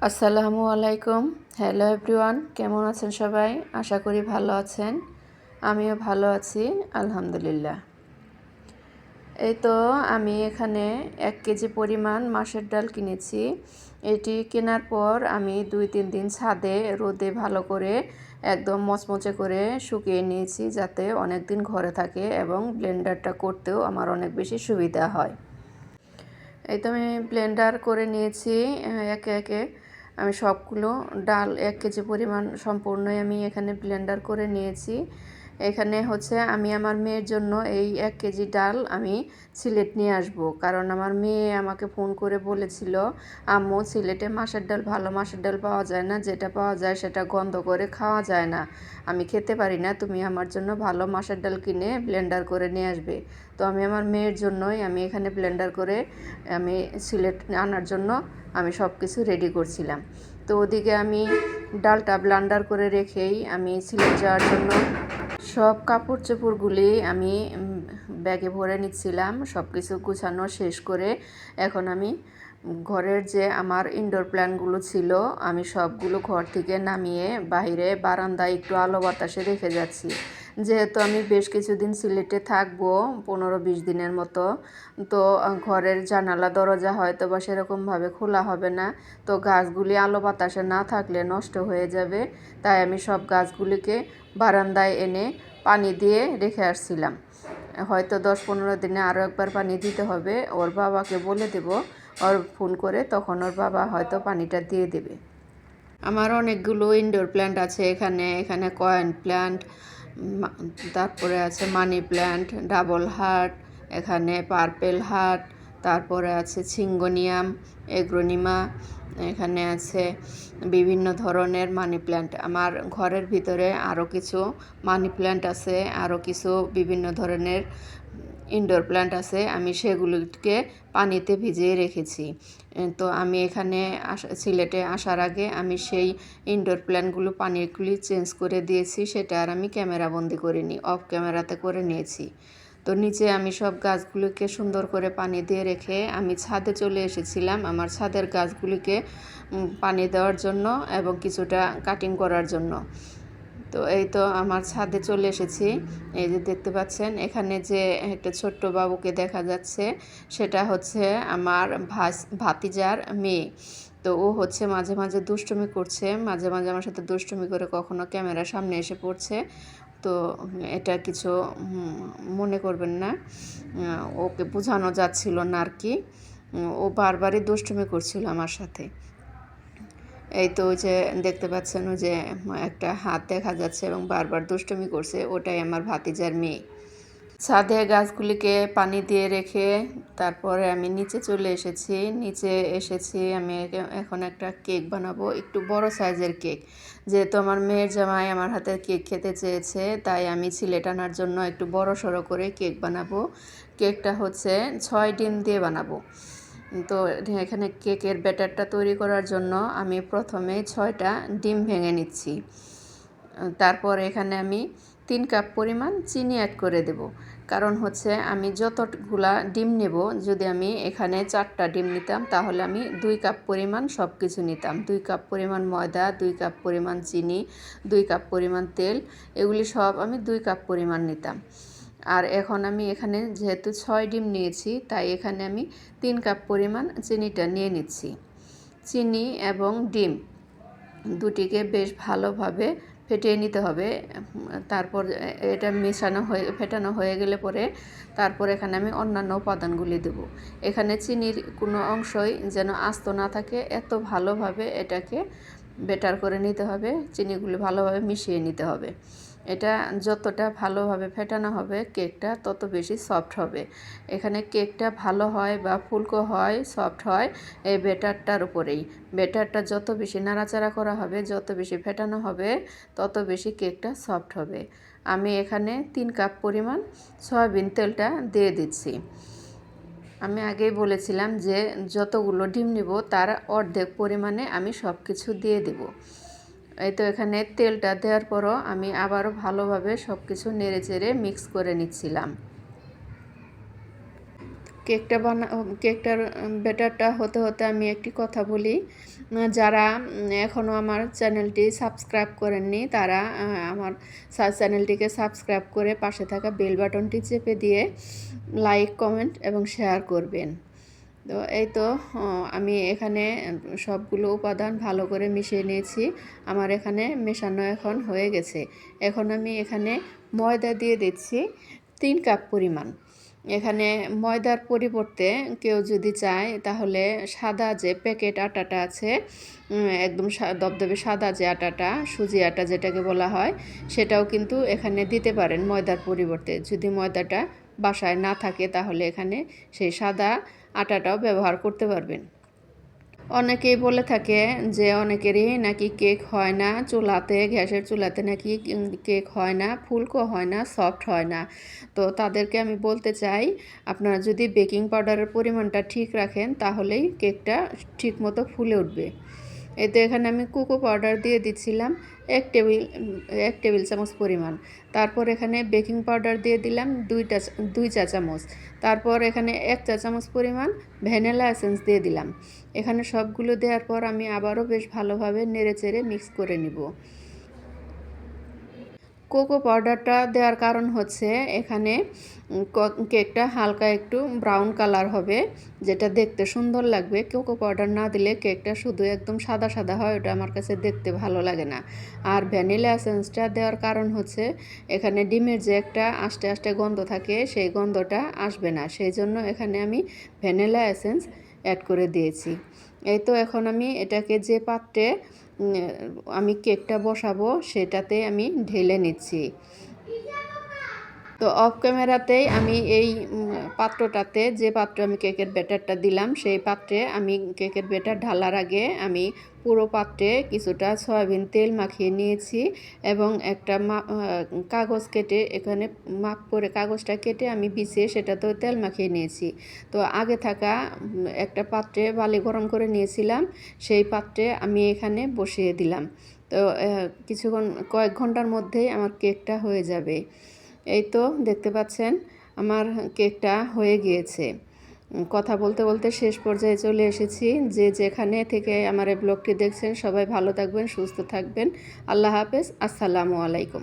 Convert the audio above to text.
আসসালামু আলাইকুম। Hello everyone, কেমন আছেন সবাই? আশা করি ভালো আছেন। আমিও ভালো আছি, আলহামদুলিল্লাহ। এই তো আমি এখানে 1 কেজি পরিমাণ মাসের ডাল কিনেছি। এটি কেনার পর আমি 2-3 দিন ছাদে রোদে ভালো করে একদম মচমচে করে শুকিয়ে নিয়েছি, যাতে অনেক দিন ঘরে থাকে এবং ব্লেন্ডারটা করতেও আমার অনেক বেশি সুবিধা হয়। এই তো আমি ব্লেন্ডার করে নিয়েছি একে একে। আমি সবগুলো ডাল 1 কেজি পরিমাণ সম্পূর্ণই আমি এখানে ব্লেন্ডার করে নিয়েছি। এখানে হচ্ছে আমি আমার মেয়ের জন্য এই 1 কেজি ডাল আমি সিলেট নিয়ে আসব, কারণ আমার মেয়ে আমাকে ফোন করে বলেছিল, আম্মু সিলেটে মাসের ডাল ভালো মাসের ডাল পাওয়া যায় না, যেটা পাওয়া যায় সেটা গন্ধ করে খাওয়া যায় না, আমি খেতে পারি না, তুমি আমার জন্য ভালো মাসের ডাল কিনে ব্লেন্ডার করে নিয়ে আসবে। তো আমি আমার মেয়ের জন্যই আমি এখানে ব্লেন্ডার করে আমি সিলেট আনার জন্য আমি সব কিছু রেডি করছিলাম। তো ওদিকে আমি ডালটা ব্লেন্ডার করে রেখেই আমি সিলেট যাওয়ার জন্য সব কাপড় চোপড়গুলি আমি ব্যাগে ভরে নিচ্ছিলাম। সব কিছু গুছানো শেষ করে এখন আমি ঘরের যে আমার ইনডোর প্ল্যান্টগুলো ছিল আমি সবগুলো ঘর থেকে নামিয়ে বাইরে বারান্দায় একটু আলো বাতাসে রেখে যাচ্ছি। যেহেতু আমি বেশ কিছুদিন সিলেটে থাকবো, 15-20 দিনের মতো, তো ঘরের জানালা দরজা হয়তো বা সেরকমভাবে খোলা হবে না, তো গাছগুলি আলো বাতাসে না থাকলে নষ্ট হয়ে যাবে। তাই আমি সব গাছগুলিকে বারান্দায় এনে পানি দিয়ে রেখে আসছিলাম। হয়তো 10-15 দিনে আরও একবার পানি দিতে হবে। ওর বাবাকে বলে দেব, ওর ফোন করে, তখন ওর বাবা হয়তো পানিটা দিয়ে দেবে। আমার অনেকগুলো ইনডোর প্ল্যান্ট আছে এখানে। এখানে কয়েন প্ল্যান্ট, তারপরে আছে মানি প্ল্যান্ট, ডাবল হার্ট, এখানে পার্পেল হার্ট, তারপরে আছে সিঙ্গোনিয়াম, এগ্রোনিমা, এখানে আছে বিভিন্ন ধরনের মানি প্ল্যান্ট। আমার ঘরের ভিতরে আরও কিছু মানি প্ল্যান্ট আছে, আরও কিছু বিভিন্ন ধরনের ইনডোর প্ল্যান্ট আছে, আমি সেগুলিকে পানিতে ভিজিয়ে রেখেছি। তো আমি এখানে সিলেটে আসার আগে আমি সেই ইনডোর প্ল্যান্টগুলো পানিগুলি চেঞ্জ করে দিয়েছি, সেটা আর আমি ক্যামেরাবন্দি করিনি, অফ ক্যামেরাতে করে নিয়েছি। তো নিচে আমি সব গাছগুলিকে সুন্দর করে পানি দিয়ে রেখে আমি ছাদে চলে এসেছিলাম আমার ছাদের গাছগুলিকে পানি দেওয়ার জন্য এবং কিছুটা কাটিং করার জন্য। তো এই তো আমার ছাদে চলে এসেছি। এই যে দেখতে পাচ্ছেন এখানে যে একটা ছোট্ট বাবুকে দেখা যাচ্ছে, সেটা হচ্ছে আমার ভাতিজার মেয়ে। তো ও হচ্ছে মাঝে মাঝে দুষ্টুমি করছে, মাঝে মাঝে আমার সাথে দুষ্টুমি করে কখনো ক্যামেরার সামনে এসে পড়ছে। তো এটা কিছু মনে করবেন না, ওকে বোঝানো যাচ্ছিল না আর কি। ও বারবারই দুষ্টুমি করছিল আমার সাথে। এই তো ওই যে দেখতে পাচ্ছেন, ওই যে একটা হাত দেখা যাচ্ছে এবং বারবার দুষ্টুমি করছে, ওটাই আমার ভাতিজার মেয়ে। ছাদে গাছগুলিকে পানি দিয়ে রেখে তারপরে আমি নিচে চলে এসেছি। নিচে এসেছি আমি এখন একটা কেক বানাবো, একটু বড় সাইজের কেক। যেহেতু আমার মেয়ের জামাই আমার হাতের কেক খেতে চেয়েছে, তাই আমি সিলেট আনার জন্য একটু বড় সড়ো করে কেক বানাবো। কেকটা হচ্ছে 6 ডিম দিয়ে বানাবো। তো এখানে কেকের ব্যাটারটা তৈরি করার জন্য আমি প্রথমে 6টা ডিম ভেঙে নিচ্ছি। তারপর এখানে আমি 3 কাপ পরিমাণ চিনি অ্যাড করে দেব। কারণ হচ্ছে আমি যতগুলা ডিম নেব, যদি আমি এখানে 4টা ডিম নিতাম তাহলে আমি 2 কাপ পরিমাণ সব কিছু নিতাম। 2 কাপ পরিমাণ ময়দা, 2 কাপ পরিমাণ চিনি, 2 কাপ পরিমাণ তেল, এগুলি সব আমি 2 কাপ পরিমাণ নিতাম। আর এখন আমি এখানে যেহেতু 6 ডিম নিয়েছি, তাই এখানে আমি 3 কাপ পরিমাণ চিনিটা নিয়ে নিচ্ছি। চিনি এবং ডিম দুটিকে বেশ ভালোভাবে ফেটিয়ে নিতে হবে। তারপর এটা ফেটানো হয়ে গেলে পরে তারপর এখানে আমি অন্যান্য উপাদানগুলি দেব। এখানে চিনির কোনো অংশই যেন আস্ত না থাকে, এত ভালোভাবে এটাকে বেটার করে নিতে হবে, চিনিগুলি ভালোভাবে মিশিয়ে নিতে হবে। এটা যতটা ভালোভাবে ফেটানো হবে কেকটা তত বেশি সফট হবে। এখানে কেকটা ভালো হয় বা ফুলকো হয়, সফট হয় এই ব্যাটারটার উপরেই। ব্যাটারটা যত বেশি নাড়াচাড়া করা হবে, যত বেশি ফেটানো হবে, তত বেশি কেকটা সফট হবে। আমি এখানে 3 কাপ পরিমাণ সয়াবিন তেলটা দিয়ে দিচ্ছি। আমি আগেই বলেছিলাম যে যতগুলো ডিম নেব তার অর্ধেক পরিমাণে আমি সব কিছু দিয়ে দেব। এই তো এখানে তেলটা দেওয়ার পরও আমি আবারও ভালোভাবে সব কিছু নেড়ে চেড়ে মিক্স করে নিচ্ছিলাম। কেকটার ব্যাটারটা হতে হতে আমি একটি কথা বলি। যারা এখনও আমার চ্যানেলটি সাবস্ক্রাইব করেননি তারা আমার চ্যানেলটিকে সাবস্ক্রাইব করে পাশে থাকা বেল বাটনটি চেপে দিয়ে লাইক, কমেন্ট এবং শেয়ার করবেন। তো এই তো আমি এখানে সবগুলো উপাদান ভালো করে মিশিয়ে নিয়েছি। আমার এখানে মেশানো এখন হয়ে গেছে। এখন আমি এখানে ময়দা দিয়ে দিচ্ছি 3 কাপ পরিমাণ। এখানে ময়দার পরিবর্তে কেউ যদি চায় তাহলে সাদা যে প্যাকেট আটাটা আছে, একদম দবদবে সাদা যে আটাটা, সুজি আটা যেটাকে বলা হয়, সেটাও কিন্তু এখানে দিতে পারেন ময়দার পরিবর্তে। যদি ময়দাটা বাসায় না থাকে তাহলে এখানে সেই সাদা আটাটাও ব্যবহার করতে পারবেন। অনেকেই বলে থাকে যে অনেকেরই নাকি কেক হয় না চুলাতে, গ্যাসের চুলাতে নাকি কেক হয় না, ফুলকো হয় না, সফট হয় না। তো তাদেরকে আমি বলতে চাই, আপনারা যদি বেকিং পাউডারের পরিমাণটা ঠিক রাখেন তাহলেই কেকটা ঠিকমতো ফুলে উঠবে। এতে এখানে আমি কোকো পাউডার দিয়ে দিচ্ছিলাম 1 টেবিল চামচ পরিমাণ। তারপর এখানে বেকিং পাউডার দিয়ে দিলাম 2 চা চামচ। তারপর এখানে 1 চা চামচ পরিমাণ ভ্যানিলা এসেন্স দিয়ে দিলাম। এখানে সবগুলো দেওয়ার পর আমি আবারও বেশ ভালোভাবে নেড়েচেড়ে মিক্স করে নিব। কোকো পাউডারটা দেওয়ার কারণ হচ্ছে এখানে কেকটা হালকা একটু ব্রাউন কালার হবে, যেটা দেখতে সুন্দর লাগবে। কোকো পাউডার না দিলে কেকটা শুধু একদম সাদা সাদা হয়, ওটা আমার কাছে দেখতে ভালো লাগে না। আর ভ্যানিলা এসেন্সটা দেওয়ার কারণ হচ্ছে এখানে ডিমের যে একটা আস্তে আস্তে গন্ধ থাকে, সেই গন্ধটা আসবে না, সেই জন্য এখানে আমি ভ্যানিলা এসেন্স অ্যাড করে দিয়েছি। এই তো এখন আমি এটাকে যে পাত্রে আমি কেকটা বসাবো সেটাতে আমি ঢেলে নিচ্ছি। তো অফ ক্যামেরাতেই আমি এই পাত্রটাতে, যে পাত্রে আমি কেকের ব্যাটারটা দিলাম, সেই পাত্রে আমি কেকের ব্যাটার ঢালার আগে আমি পুরো পাত্রে কিছুটা সয়াবিন তেল মাখিয়ে নিয়েছি এবং একটা কাগজ কেটে, এখানে মাপ করে কাগজটা কেটে আমি বিছিয়ে সেটাতেও তেল মাখিয়ে নিয়েছি। তো আগে থাকা একটা পাত্রে বালি গরম করে নিয়েছিলাম, সেই পাত্রে আমি এখানে বসিয়ে দিলাম। তো কয়েক ঘন্টার মধ্যেই আমার কেকটা হয়ে যাবে। এই তো দেখতে পাচ্ছেন আমার কেকটা হয়ে গিয়েছে। কথা বলতে বলতে শেষ পর্যায়ে চলে এসেছি। যে যেখানে থেকে আমার এই ব্লগটি দেখছেন সবাই ভালো থাকবেন, সুস্থ থাকবেন। আল্লাহ হাফেজ, আসসালামু আলাইকুম।